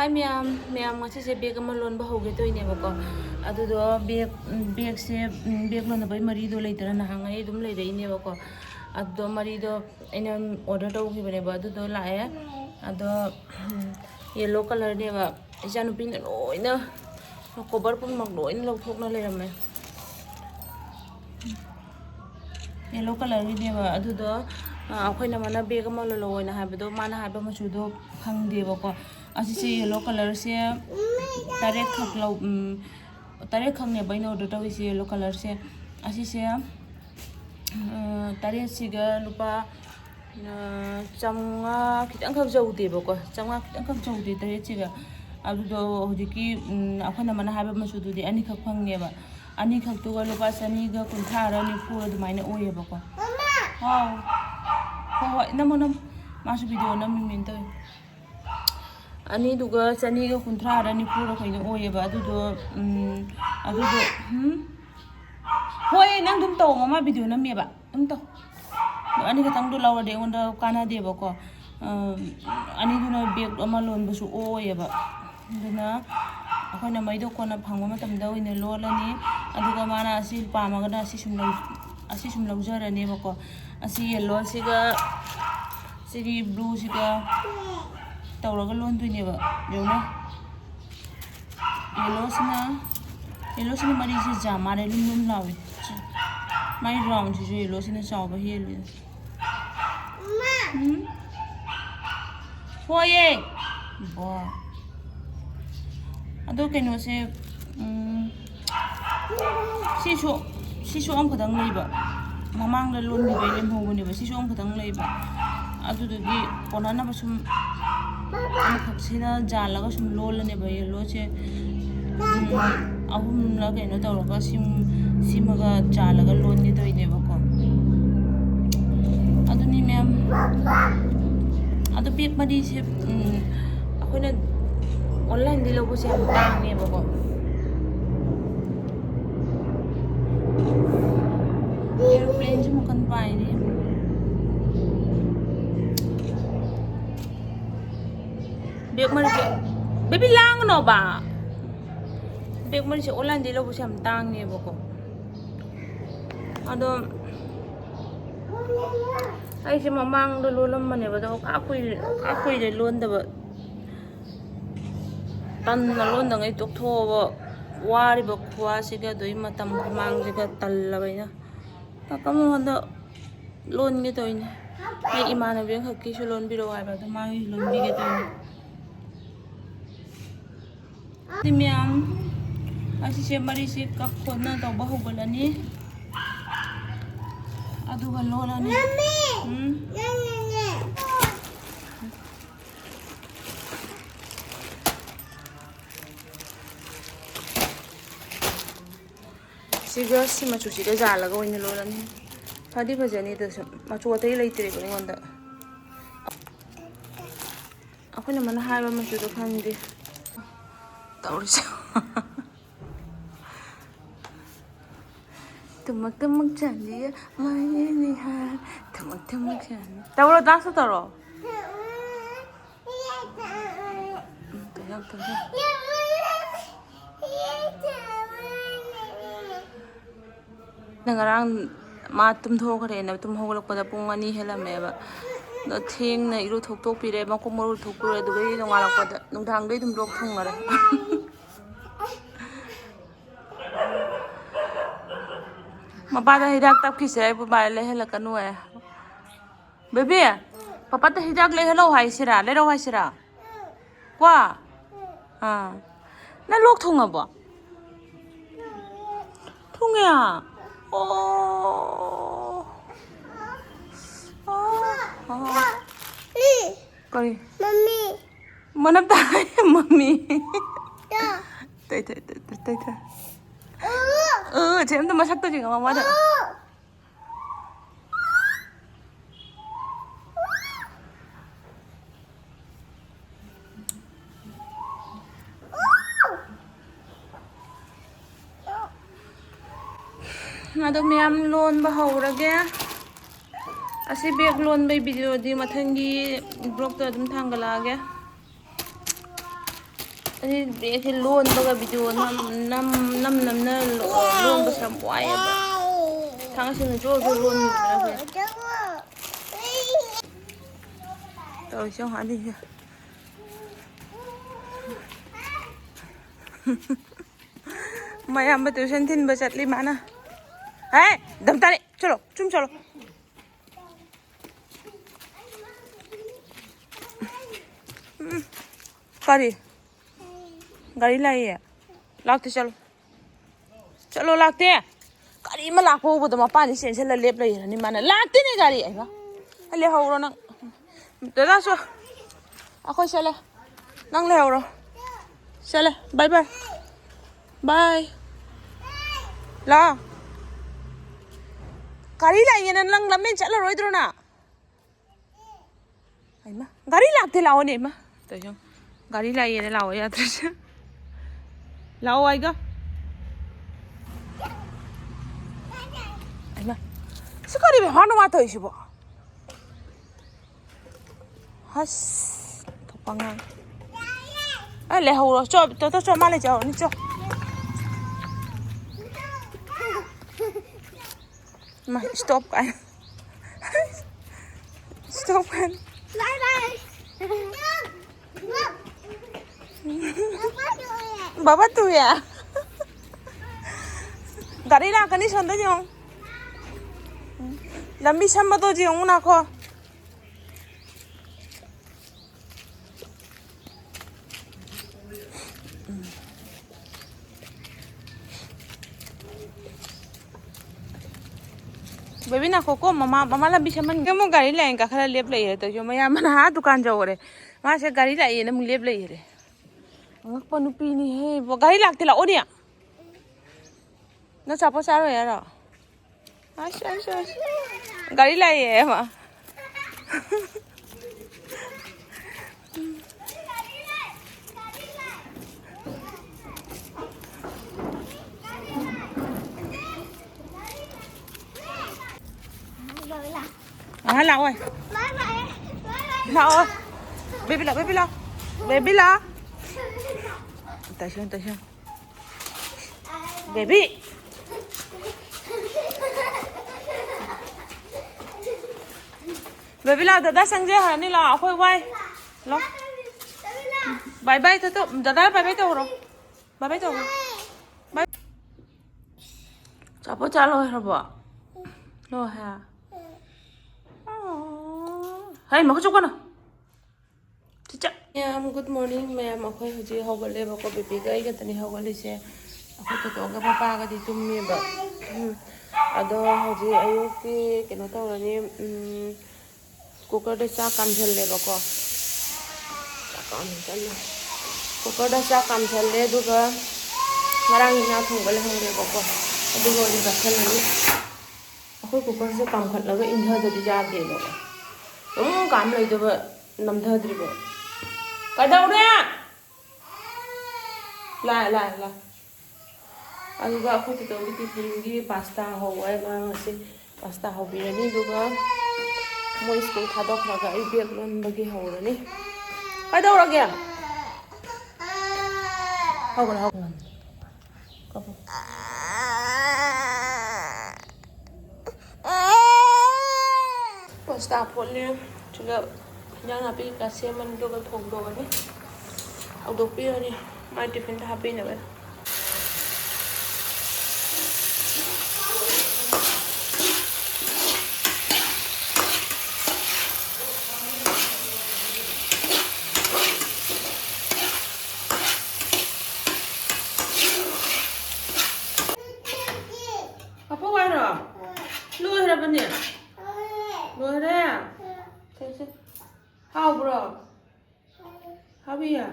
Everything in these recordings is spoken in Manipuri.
Hi ma'am ngasi se bag ama loan ba hoge to ine bako adu do bag se bag loan ba mari do leitara na hangai dum le reine bako adu mari do ina order to gi bane ba adu do lae adu yellow color ne ba janu pin loina cover pun mak loina lo thok na le rame yellow color ne ba adu do akhoi na mana bag ama lo loina ha ba do mana ha ba machu do phang de bako asi yellow color se tare khak lo tare khang ne baino order to se yellow color se asi se tare siga lupa chamnga khitang khak jau de bako chamnga khitang khak jau de tare siga adu do hojiki akhona mana haba masu du de ani khak phang ne ba ani khak tu ga lupa sani ga kuntha ra ni pu du maina oye bako mama ho ho nam masu video nam min to ani duga chani ga kunthra ra ni pura khoina oye ba adu do hoi nang dum to mama video na me ba dum to ani ka tang do lawa de onda kana de ba ko ani du na bag ama lon bu su oye ba duna akhona mai do ko na phangwa matam da oine lolani adu ga mana asi pa ma ga na asi sum lau jara ne ba ko asi yellow siga sigi blue siga tawraga lon duine ba yona yellow sina mari se jama re lum lawi mai round se yellow sina chaw ba hel ma hoye bo ado keno se sisu am khadang lei ba mamang da lon ni bai lem ho ni ba sisu am khadang lei ba adu gi ponana ba sum ani khapsina jalaga sum lolane ba yellow che ahum la keno tawraga simaga jalaga lonni to ine ba ko aduni ma'am adu bag madi se akhona online di logo se am tang ne ba ko airplane se mukan pai ni bag mari baby lang no ba bag mari se online di logo se am tang ne ba ko ado ai se mamang do lolam mane ba do ka kui de lon da ba tan na lon da ngai tok tho ba wari ba khwa se ga doi matam mang se ga tal la bai na ta kam honda lon ge to ni ai imana beng hakki su lon bi ro ai ba do ma lon bi ge to ni ma'am asi se mari se ka khona to ba hogalani adu ga lolani siga si machu siga jala ga oina lolani phadi bhajani da machu atai leitre ba ngonda akhona mana haiba machu do khangde tawrisa tumak chandi mai ni ha tumak chandi tawro dance tawro nangarang ma tum tho khare na tum hogolak pada pung ani hela meba no thing na iru thok tok pire ma ko moru thok pure du gai no ngalak pada nung thang dei dum rok thung mare ma pada hidak tap ki se bu bai le hela kanu e baby papa ta hidak le hello hai sira le ro hai sira kwa na lok thung aba thung ya Kali. Mami. Mana tahu mami? Ya. Tai. Cem tu masak tu juga mama ada. Ado ma'am loan ba hawrage asi bag loan bay video di mathangi blog to adum thangalage ꯑꯁꯤ ꯕꯦꯒꯁꯤ ꯂꯣꯟꯕꯒ ꯚꯤꯗꯤꯑꯣ ꯅꯝꯅ ꯂꯣꯟꯕꯁꯦ ꯌꯥꯝ ꯋꯥꯏꯑꯦꯕ ꯊꯥꯡꯁꯤꯡꯅ ꯖꯣꯔ ꯂꯣꯟꯈꯤꯕꯗꯨꯅ ꯇꯧꯔꯤꯁꯦ ꯑꯅꯤꯁꯦ ꯃꯌꯥꯝꯕ ꯇ꯭यूशन थिनबा चटली माना है दम तारे चलो चुम चलो करी गाड़ी लाई है लाते चलो चलो लाते गाड़ी में लाखो बदो मपानी सेंसे लेप लेनी माना लाते नहीं गाड़ी आइबा ले हौरो नंग दादा सो अखोय चले नंग ले हौरो चले बाय बाय बाय ला गाड़ी लाइए ना नंग लम्बे चलो रोइद्रो ना आइमा गाड़ी लाते लाओ ने मा तो जो गाड़ी लाइए ना लाओ याद रहे लाओ आएगा आइमा सुकारी में हानो मातो इशुबो हस तो पंगा ले हौरो चो तो माले जाओ नि चो Ma, stop kan. Stop kan. Baba tu ya. Gari na kani sonda jong. Lambi samba to jong na ko. Baby ना को मामा लंबी समन के मो गाड़ी लाइन का खला लेप लई है तो जो मया मन हा दुकान जाओ रे वहां से गाड़ी लाई ने मु लेप लई रे अंग पनु पीनी है वो गाड़ी लागते ला ओनिया न चापो सारो यार अच्छा गाड़ी लाई है मा लाओ लाओ बेबी ला तशन बेबी ला दादा संजय हनी ला अखोय वाई लो बाय बाय तो दादा बाय बाय तो रो बाय चापो चालो है रबा लो है हाय मको चुका ना चिचा मैम गुड मॉर्निंग मैम अखोय हजी हौगले बको बेबी गई गतनी हौगले से अखोय तो तो गा पापा गा दी तुममी बा अदो हजी अयुक्ति केनो तौरनी कुकर दे चा कामझल ले बको कुकर दे चा कामझल ले दुगा ngarang ina thongबले हंगरे बको अदुगो नि बखलनी अखोय कुकर से काम खटलगा इंधा ददी जागे लो काम लेदब नमधद्रिबो कदौरे ला अदुगा अखोय तोंगी टिफिनगी पास्ता हौवाय मांगसे पास्ता हौबिरनी दुगा मोय स्कूल थादोखरागा आई बेग लोनबगी हौरनी कदौरगे हौगला कबो पास्ता फोले चुगा yang api kasih man dogal thong dogal ni au do pi ni mai tiffin tha pi na ba apa wa ro lu hera ba ni lu hera How bro? How are you?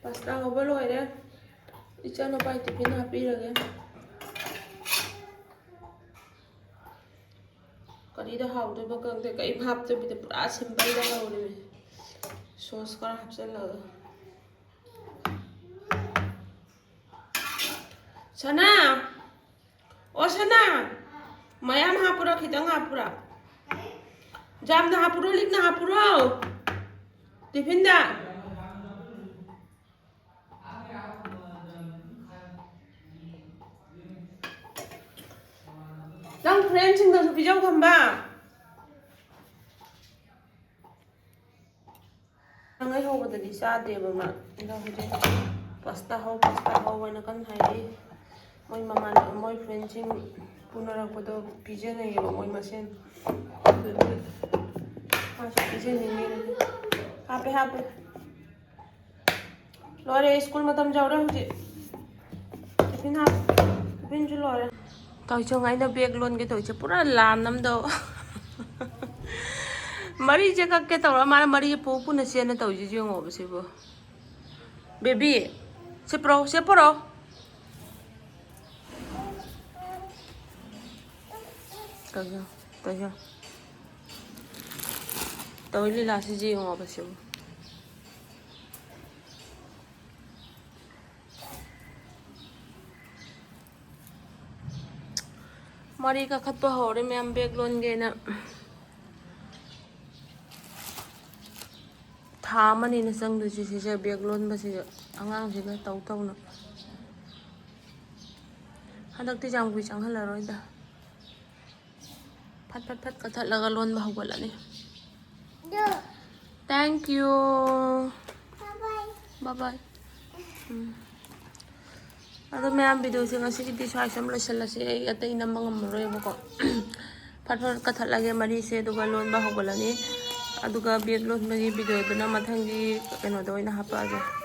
Pasta how bro है इच्छा न पाई टिफिन हापी लगे करी दा हाउ दे बकंग दे कई भाप तो भी पूरा सिंपल दा हाउ रे सॉस कर हपचल लगा सना ओ सना मयाम हापुरा खितंग हापुरा जाम ना हापुरो लिख ना हापुरो टिफिन दा फ्रेंड्ससिंदꯁु पिजाउ खंबा नंgai होबददि चादेबा मा इदा हुजे पास्ता हो वना कन हाइदि मोय ममान मोय फ्रेंड्ससिंग पुनरकपदो पिजनैबा मोय मसेन मासु पिजनिंगे हापे हापे लोरे स्कूल मतम जाउरे हुजे टिफिन हाप टिफिन जु लोरे तोइचो गाइना बैग लोन के तोइचे पूरा लान नमदो मरी जे कक्के तौरा मारा मरी पो पुना सेना तौजी जेंगो बसिबो बेबी से परो तोइया तौली लासी जेंगो बसिबो मरी का खत हौरे मैम बैग लोन गेना था मनी न संग दुजी से बैग लोन बसी अंगांग सिगा तौ तौना हदक्ति जांगुई चांगहलरोइदा फट फट फट कथत लगा लोन बहुगलनी थैंक यू बाय बाय अदो मैम वीडियो से ngasi की स्वाइसम लसलसे आई अतै नमंग मरोयबको फट फट कथत लगे मरी से दुगा लोन बहुगलनी अदुगा बैग लोन मरी वीडियो दुना मथंगी कनो दोइना हापाजे